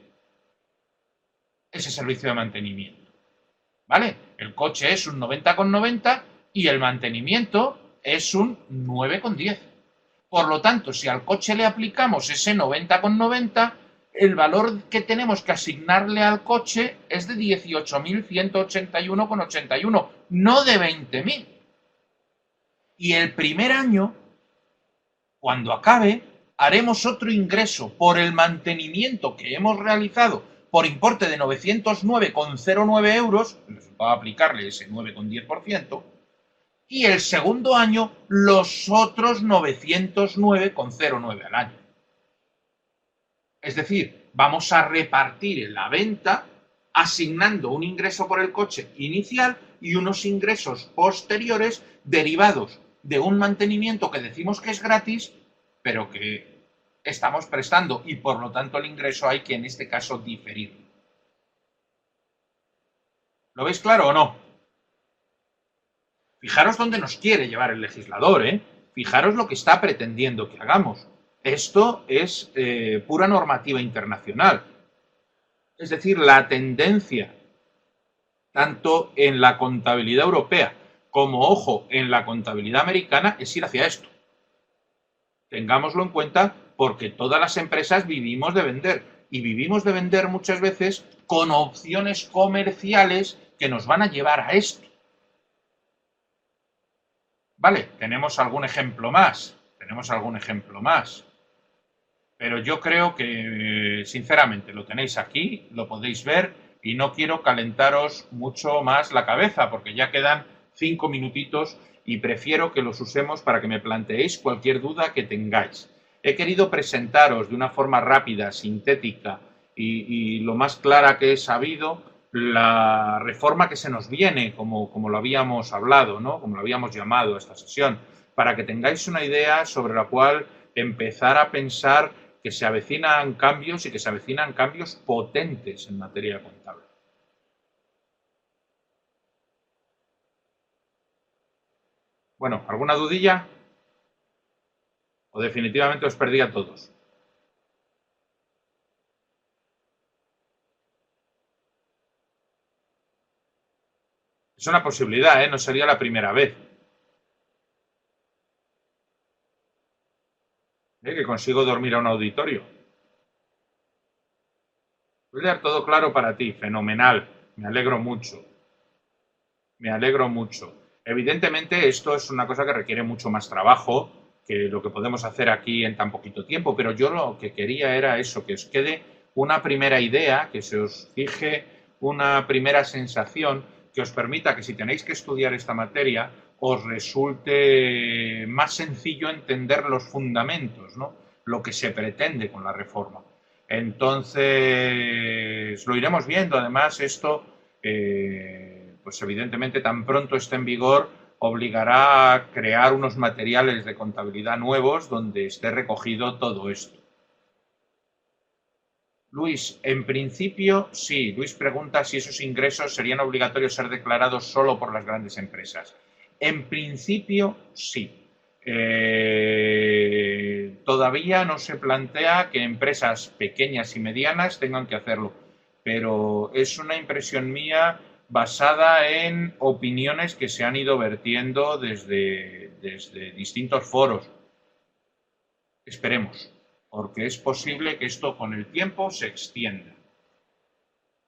ese servicio de mantenimiento. ¿Vale? El coche es un 90,90 y el mantenimiento es un 9,10. Por lo tanto, si al coche le aplicamos ese 90,90, el valor que tenemos que asignarle al coche es de 18.181,81, no de 20.000. Y el primer año, cuando acabe, haremos otro ingreso por el mantenimiento que hemos realizado por importe de 909,09 euros, va a aplicarle ese 9,10%, y el segundo año los otros 909,09 al año. Es decir, vamos a repartir en la venta asignando un ingreso por el coche inicial y unos ingresos posteriores derivados de un mantenimiento que decimos que es gratis, pero que estamos prestando y por lo tanto el ingreso hay que en este caso diferir. ¿Lo veis claro o no? Fijaros dónde nos quiere llevar el legislador, Fijaros lo que está pretendiendo que hagamos. Esto es pura normativa internacional. Es decir, la tendencia, tanto en la contabilidad europea como, ojo, en la contabilidad americana, es ir hacia esto. Tengámoslo en cuenta porque todas las empresas vivimos de vender y vivimos de vender muchas veces con opciones comerciales que nos van a llevar a esto. Vale, tenemos algún ejemplo más, tenemos algún ejemplo más. Pero yo creo que, sinceramente, lo tenéis aquí, lo podéis ver y no quiero calentaros mucho más la cabeza porque ya quedan 5 minutitos y prefiero que los usemos para que me planteéis cualquier duda que tengáis. He querido presentaros de una forma rápida, sintética y lo más clara que he sabido la reforma que se nos viene, como lo habíamos hablado, ¿no? Como lo habíamos llamado a esta sesión, para que tengáis una idea sobre la cual empezar a pensar que se avecinan cambios y que se avecinan cambios potentes en materia contable. Bueno, ¿alguna dudilla? ¿O definitivamente os perdí a todos? Es una posibilidad, ¿eh? No sería la primera vez que consigo dormir a un auditorio. William, todo claro para ti, fenomenal. Me alegro mucho. Me alegro mucho. Evidentemente, esto es una cosa que requiere mucho más trabajo que lo que podemos hacer aquí en tan poquito tiempo, pero yo lo que quería era eso, que os quede una primera idea, que se os fije una primera sensación que os permita que si tenéis que estudiar esta materia, os resulte más sencillo entender los fundamentos, ¿no? Lo que se pretende con la reforma. Entonces, lo iremos viendo. Además, esto pues evidentemente tan pronto esté en vigor, obligará a crear unos materiales de contabilidad nuevos donde esté recogido todo esto. Luis, en principio sí. Luis pregunta si esos ingresos serían obligatorios ser declarados solo por las grandes empresas. En principio sí. Todavía no se plantea que empresas pequeñas y medianas tengan que hacerlo, pero es una impresión mía basada en opiniones que se han ido vertiendo desde distintos foros. Esperemos, porque es posible que esto con el tiempo se extienda.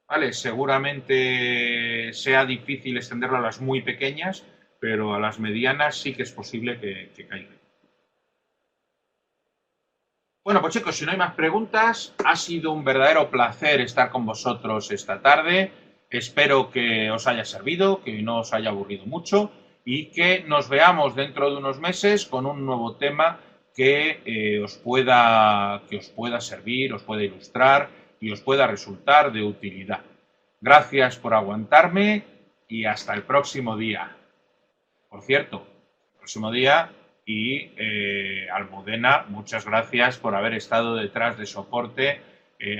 Vale, seguramente sea difícil extenderlo a las muy pequeñas, pero a las medianas sí que es posible que caiga. Bueno, pues chicos, si no hay más preguntas, ha sido un verdadero placer estar con vosotros esta tarde. Espero que os haya servido, que no os haya aburrido mucho y que nos veamos dentro de unos meses con un nuevo tema que os pueda servir, os pueda ilustrar y os pueda resultar de utilidad. Gracias por aguantarme y hasta el próximo día. Por cierto, el próximo día y Almudena, muchas gracias por haber estado detrás de soporte,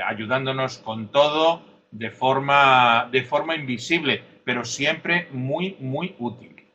ayudándonos con todo de forma invisible, pero siempre muy, muy útil.